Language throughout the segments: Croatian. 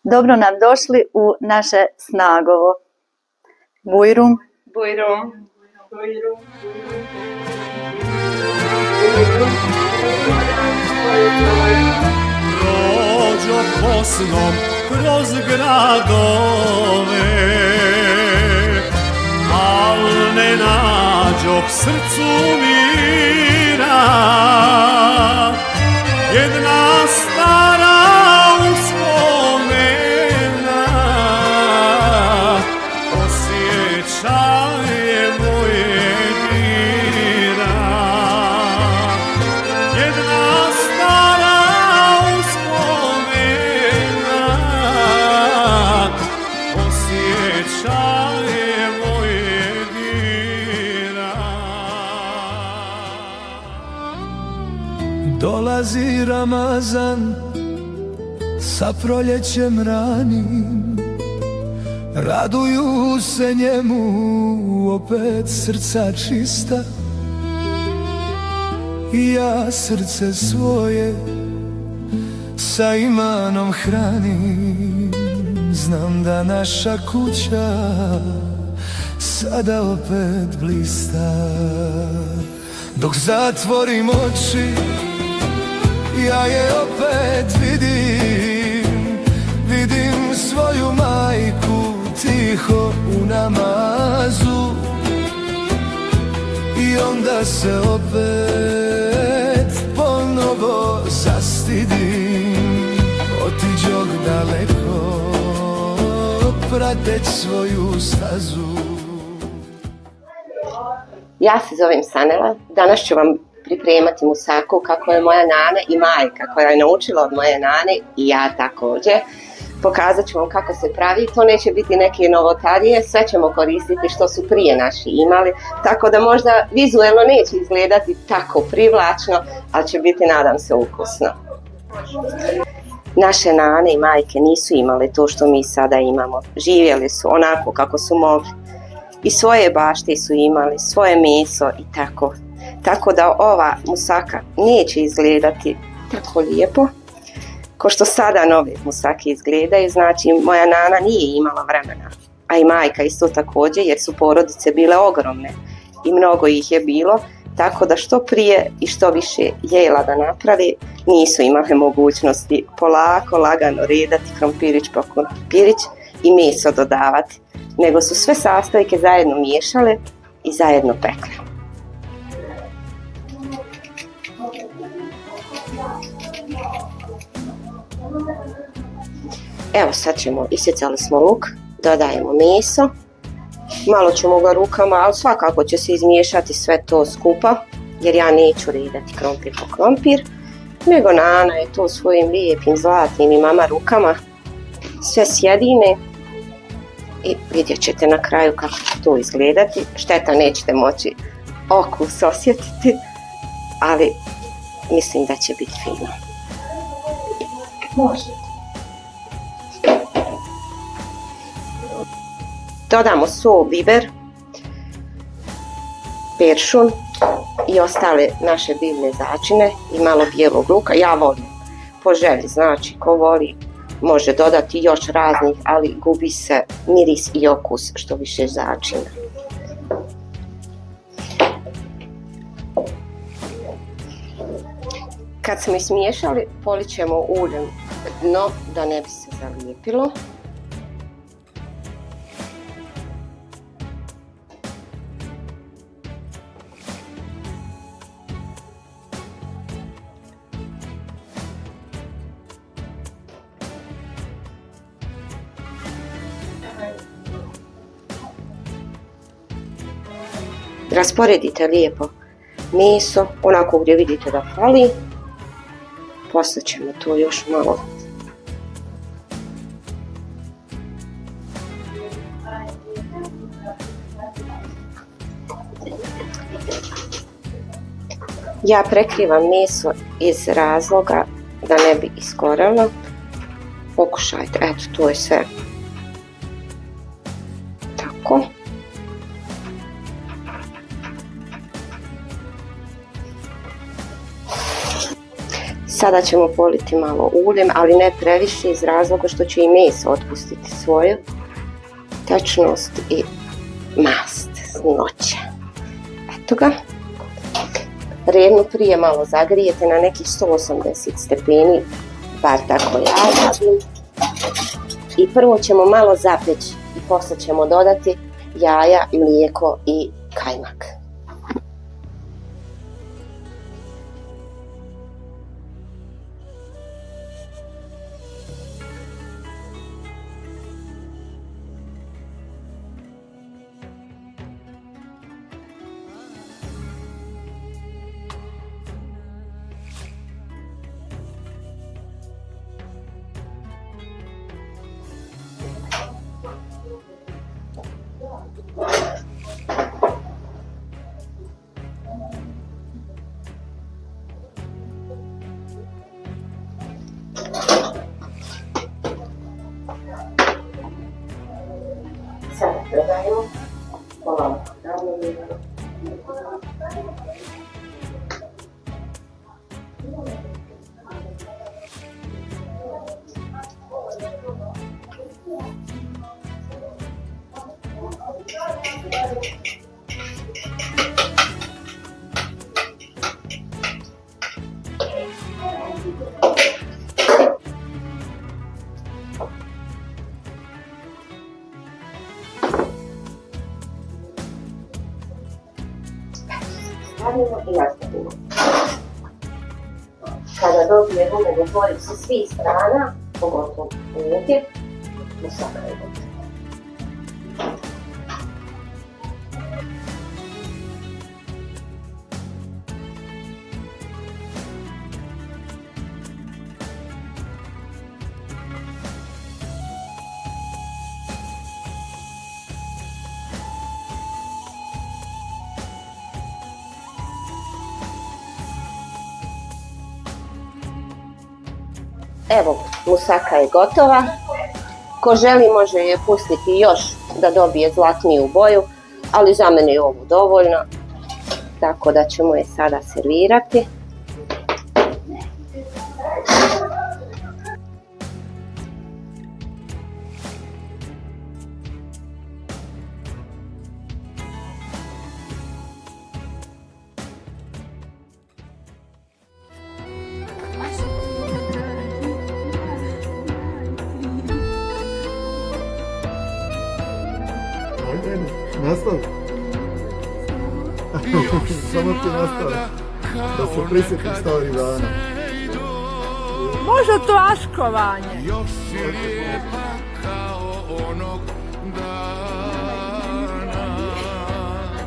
Dobro nam došli u naše Snagovo. Bujrum. Bujrum. Prođo posnom kroz gradove, al ne nađoh srcu mira. Jedna stara uspomena osjećaje moje dira. Jedna stara uspomena osjećaje moje dira. Dolazi Ramazan sa proljećem ranim, raduju se njemu opet srca čista. I ja srce svoje sa imanom hranim, znam da naša kuća sada opet blista. Dok zatvorim oči, ja je opet vidim svoju majku tiho u namazu. I onda se opet ponovo zastidim, otiđoh daleko prateć svoju stazu. Ja se zovem Sanela, danas ću vam pripremati musaku kako je moja nana i majka koja je naučila od moje nane i ja također. Pokazat ću vam kako se pravi, to neće biti neke novotarije, sve ćemo koristiti što su prije naši imali, tako da možda vizuelno neće izgledati tako privlačno, ali će biti, nadam se, ukusno. Naše nane i majke nisu imale to što mi sada imamo, živjeli su onako kako su mogli i svoje bašte su imali, svoje meso i tako. Tako da ova musaka neće izgledati tako lijepo ko što sada nove musake izgledaju, znači moja nana nije imala vremena, a i majka isto također, jer su porodice bile ogromne i mnogo ih je bilo, tako da što prije i što više jela da napravi nisu imale mogućnosti polako, lagano redati krompirić po krompirić i meso dodavati, nego su sve sastojke zajedno miješale i zajedno pekle. Evo sad isjecali smo luk, dodajemo meso, malo ćemo ga rukama, ali svakako će se izmiješati sve to skupa, jer ja neću redati krompir po krompir, nego nana je to svojim lijepim, zlatnim i mama rukama sve sjedine i vidjet ćete na kraju kako će to izgledati. Šteta, nećete moći okus osjetiti, ali mislim da će biti fino. Može. Dodamo sol, biber, peršun i ostale naše biljne začine i malo bijelog luka. Ja volim po želji, znači ko voli može dodati još raznih, ali gubi se miris i okus što više začina. Kad smo ismiješali, polit ćemo uljem dno da ne bi se zalijepilo. Rasporedite lijepo meso, onako gdje vidite da fali. Poslije ćemo to još malo ja prekrivam meso iz razloga da ne bi iskorelo. Pokušajte, eto, to je sve tako. Sada ćemo politi malo uljem, ali ne previše iz razloga što će i meso otpustiti svoju tečnost i mast, znoće. Eto ga. Rednu prije malo zagrijete na nekih 180 stepeni, bar tako ja radim. I prvo ćemo malo zapeći i posle ćemo dodati jaja, mlijeko i kajmak. Sada dodajemo polako ravnomjerno. Stavimo i nastavimo. Kada dobije rumen otvori sa svih strana, pogotovo ovdje, musaka je gotova. Evo, musaka je gotova. Ko želi može je pustiti još da dobije zlatniju boju, ali za mene je ovo dovoljno. Tako da ćemo je sada servirati. Nastavi. Samo ti nastavi. Da se prisjetim starih dana. Može to aškovanje. Još si lijepa kao onog dana.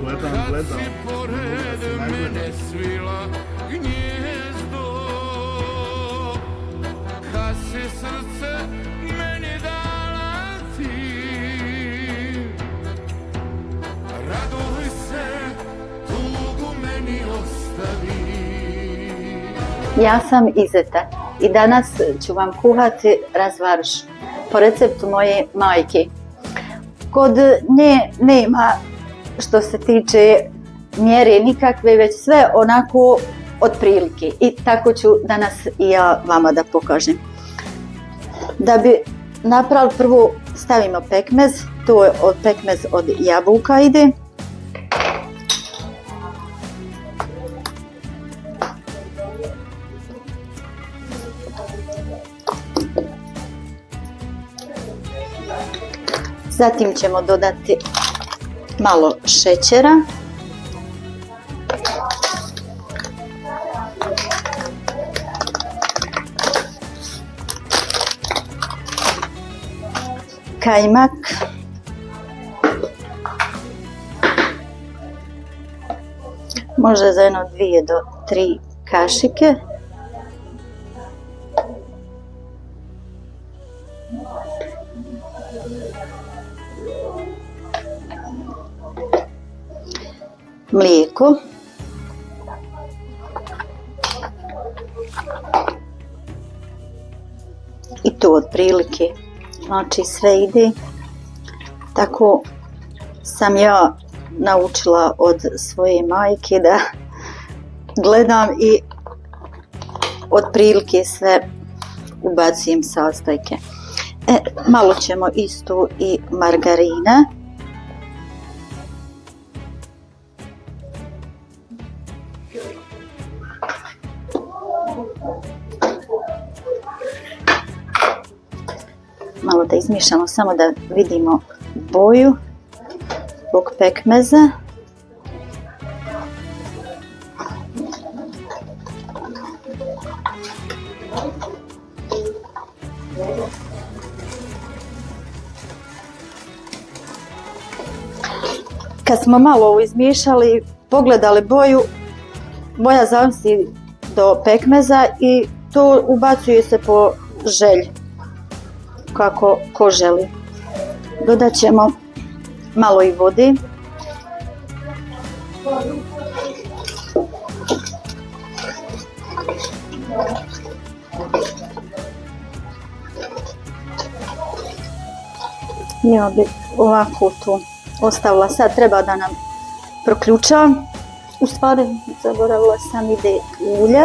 Gledam. Pored mene svila gnjezdo. Kad si srce meni dala ti. Raduj se, tugu meni ostavi. Ja sam Izeta i danas ću vam kuhati razvarš po receptu moje majke. Kod nje nema što se tiče mjere nikakve, već sve onako otprilike. I tako ću danas i ja vama da pokažem. Da bi napravili, prvo stavimo pekmez, to je pekmez od jabuka ide. Zatim ćemo dodati malo šećera. Kajmak. Možda za jedno 2 do 3 kašike. Mlijeko. I to otprilike, znači sve ide. Tako sam ja naučila od svoje majke da gledam i otprilike sve ubacujem sastojke. Malo ćemo isto i margarina. Malo da izmiješamo samo da vidimo boju zbog pekmeza. Kad smo malo ovo izmiješali, pogledali boju, boja zavisi do pekmeza i to ubacuje se po želji, kako ko želi. Dodat ćemo malo i vode. Ja bi ovako to ostavila. Sad treba da nam proključa. U stvari, zaboravila sam, ide ulje.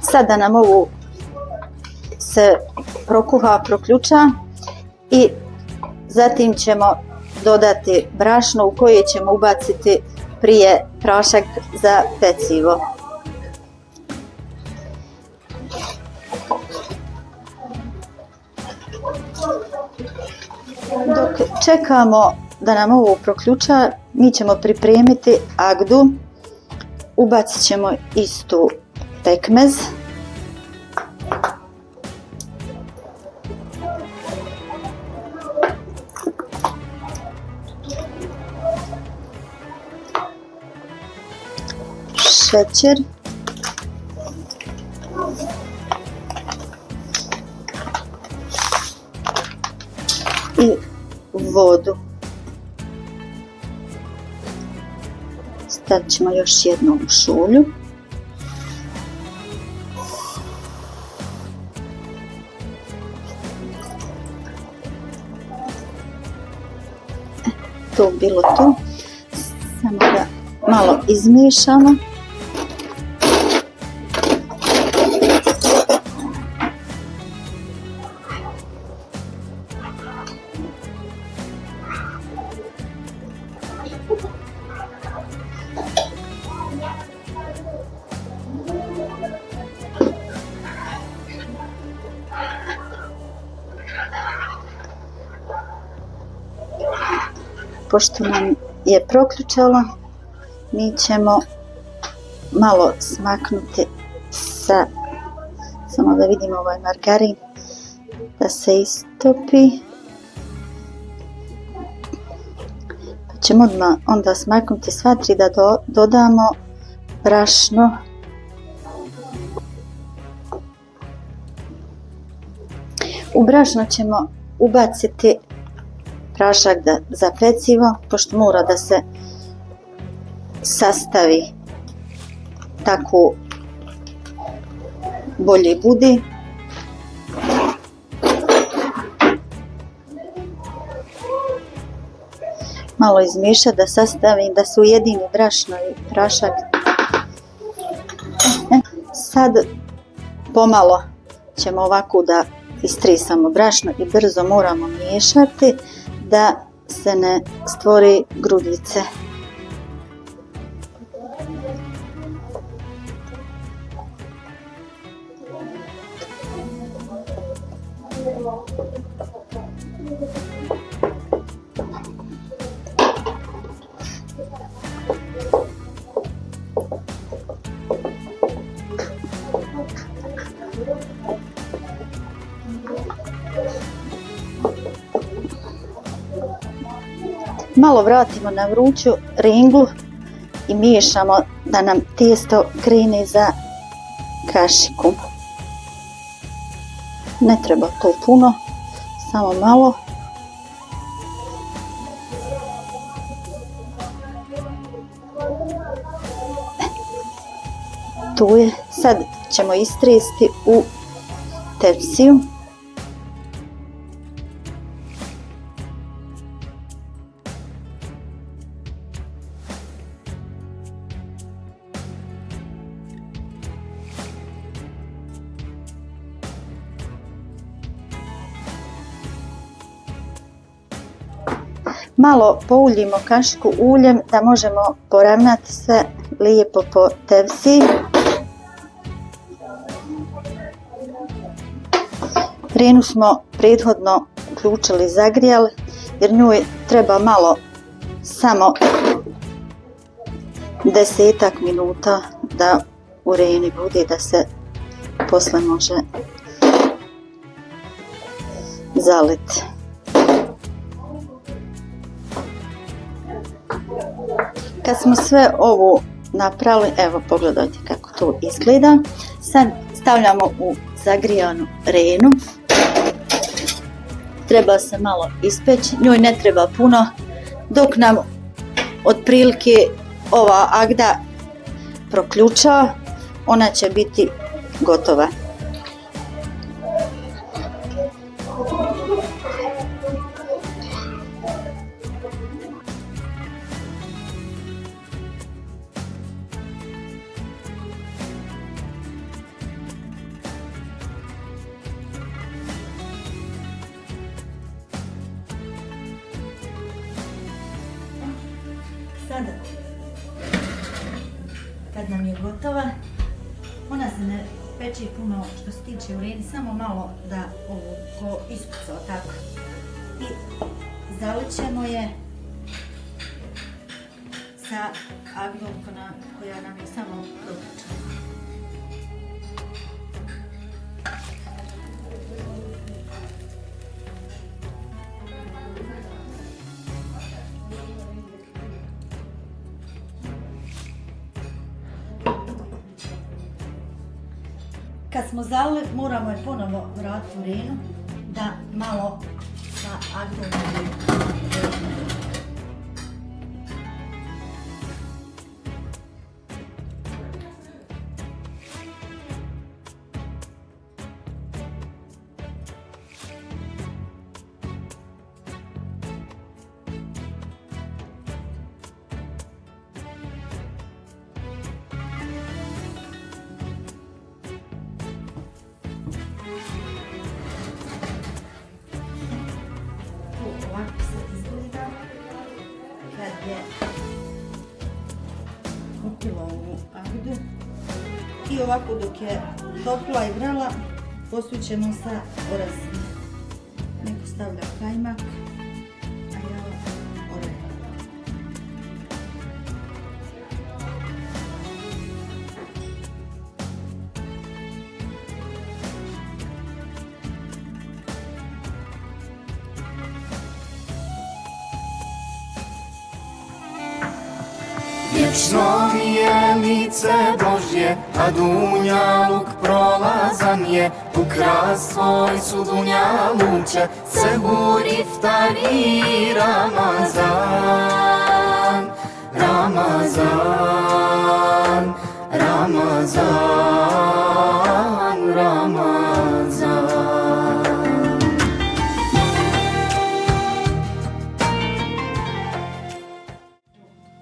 Sad da nam ovo se prokuha, proključa i zatim ćemo dodati brašno u koje ćemo ubaciti prije prašak za pecivo. Dok čekamo da nam ovo proključa, mi ćemo pripremiti agdu. Ubacit ćemo istu pekmez. Šećer. I vodu. Stavit ćemo još jednu šulju. To bilo to. Samo da malo izmiješamo. Pošto nam je proključalo, mi ćemo malo smaknuti sa, samo da vidimo ovaj margarin da se istopi. Pa ćemo onda smaknuti sva tri da dodamo brašno. U brašno ćemo ubaciti prašak za pecivo, pošto mora da se sastavi tako bolje bude. Malo izmiješati da sastavi, da se ujedini brašno i prašak. Sad pomalo ćemo ovako da istresamo brašno i brzo moramo miješati da se ne stvori grudice. Malo vratimo na vruću ringlu i miješamo da nam tijesto krene za kašiku. Ne treba to puno, samo malo. Tu je. Sad ćemo istresti u tepsiju. Malo pouljimo kašiku uljem da možemo poravnati sve lijepo po tepsiji. Renu smo prethodno uključili, zagrijali jer nju treba malo, samo 10-ak minuta da u reni bude, da se posle može zaliti. Kad smo sve ovo napravili, evo pogledajte kako to izgleda. Sad stavljamo u zagrijanu renu. Treba se malo ispeći, njoj ne treba puno. Dok nam otprilike ova agda proključa, ona će biti gotova. Sada, kad nam je gotova, ona se ne peče puno što se tiče u reni, samo malo da ovo ko ispuca tako. I zalit ćemo je sa agdom koja nam je samo proključena. Kad smo zalili, moramo je ponovo vratiti u renu da malo sa agdom ovako se izgleda kad je upila ovu agdu. I ovako dok je topla i vrela, posućemo sa orezima. Neko stavlja kajmak, a ja orez. Vječno mi je lice Božje, a dunjaluk prolazan je. U kras svoj su dunjaluče, se buri ftari Ramazan, Ramazan, Ramazan, Ramazan.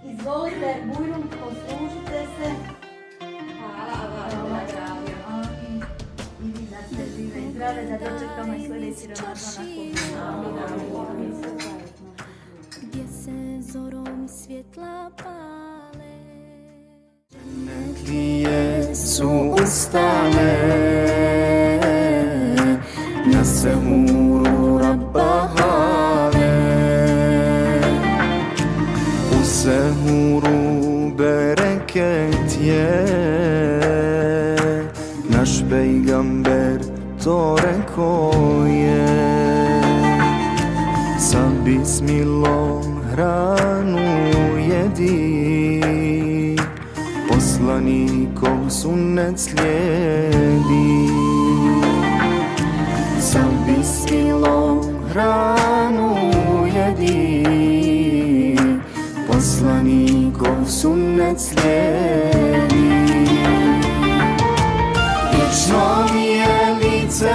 Izvolite, bujrum, poslužite se. Hvala. I vi da ste žive i zdrave, da dočekamo i sljedeći Ramazan. Gdje se zorom svjetla pale. Netlije su ustale na sehuru Rabbahale. U sehuru bereket je, naš pejgamber to rekao je. Sa bismilom hranu jedi, poslanikov sunnet slijedi. Sa bismilom hranu jedi, poslanikov sunnet slijedi. Vječno mi je lice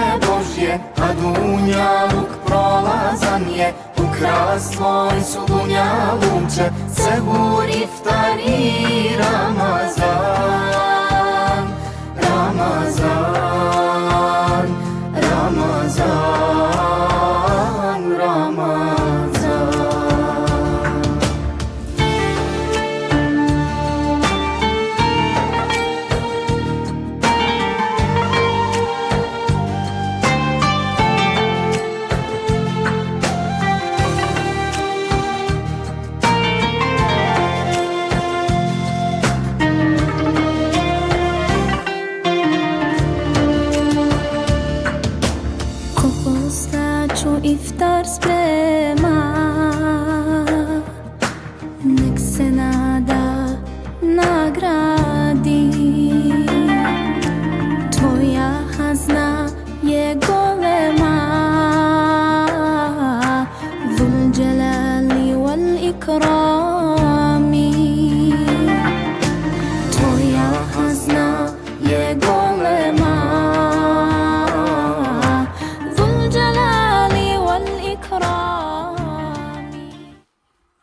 dunjaluk prolazan je, u kras tvoj su dunjaluče, sehur iftari Ramazan, Ramazan, Ramazan, Ramazan. Iftar sprema, nek se nada nagradi. Tvoja hazna je golema, Dhul Jalali wal Ikrami. Tvoja hazna je golema,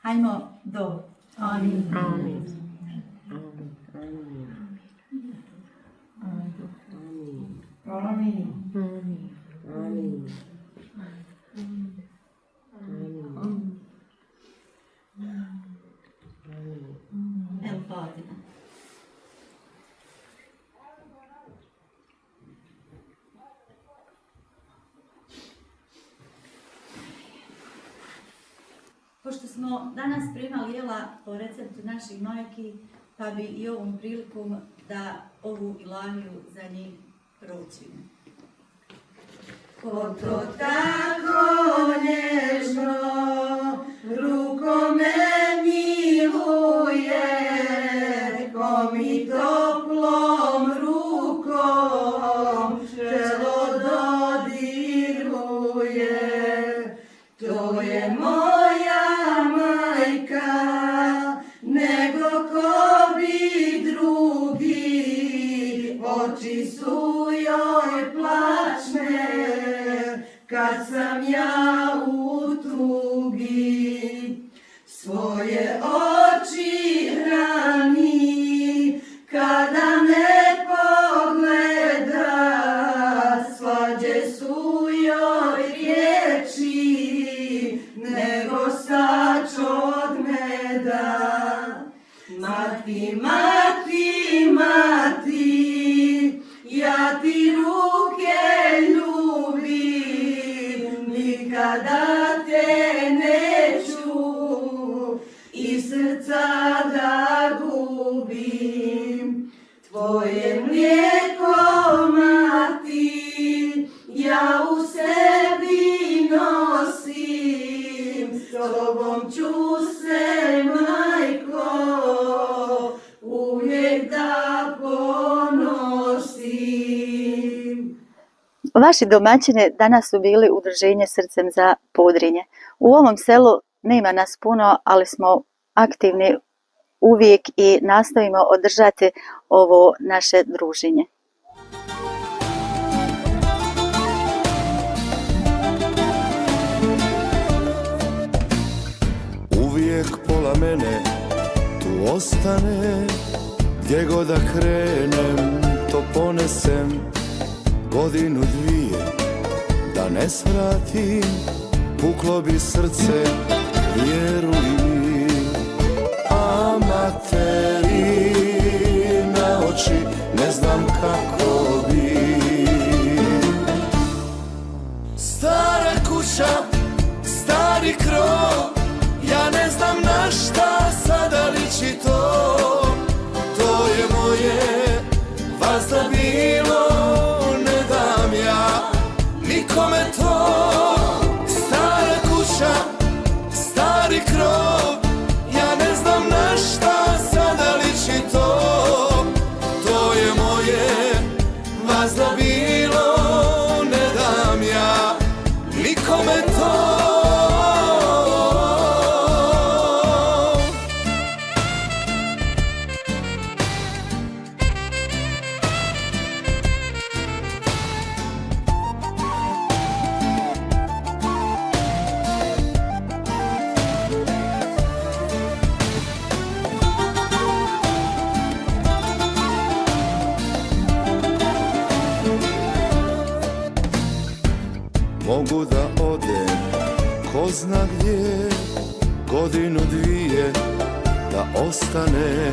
Hajmo do. Amin. Amin. El Fatiha. Pošto smo danas primali jela po receptu naših majki, pa bi i ovom prilikom da ovu ilahiju za njih proučimo. Ko to tako nježno rukom me miluje, ko mi toplom rukom čelo dodiruje, to je moja majka, nego ko bi drugi, oči su joj plačne, kad sam ja u tugi. Svoje oči hrani, kada me pogleda, slađe su joj riječi, nego sač od meda. Mati, mati, mati, ja ti ruke ljubim, nikada te neću i srca da gubim. Tvoje mlijeko, mati, ja u sebi nosim, s tobom ću se, majko, uvijek da ponosim. Vaši domaćini danas su bili udruženje Srcem za Podrinje. U ovom selu nema nas puno, ali smo aktivni uvijek i nastojimo održati ovo naše druženje. Uvijek pola mene tu ostane, gdje god da krenem to ponesem, godinu dvije da ne svratim, puklo bi srce, vjeruj mi. A materi na oči ne znam kako bi. Stara kuća, stari krov, ja ne znam na šta sada liči to. To je moje, vas da bilo, ne dam ja nikome to. Stara kuća, stari krov, ja ne znam na šta sada liči to. To je moje, vas da bilo, ne dam ja nikome to. ko zna gdje, godinu dvije da ostane,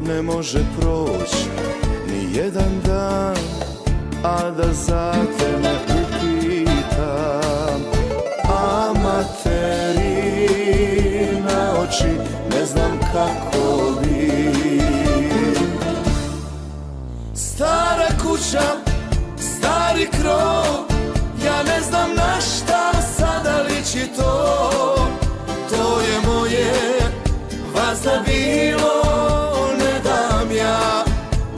ne može proći ni jedan dan, a da za te ne upitam. A materina oči ne znam kako bi. Stara kuća, stari krov, ja ne znam na šta sada liči to. To je moje, vas da bilo, ne dam ja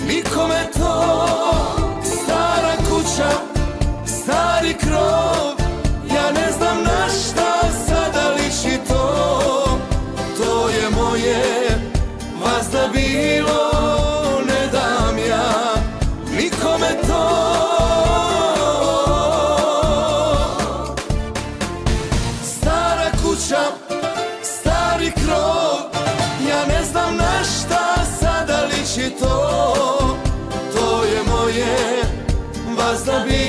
nikome to. Stara kuća, stari krov, ja ne znam na šta sada liči to. To je moje, vas da bilo, ne dam ja nikome to. Stara kuća, stari krov, ja ne znam na šta sada liči to. To je moje, vas da bilo.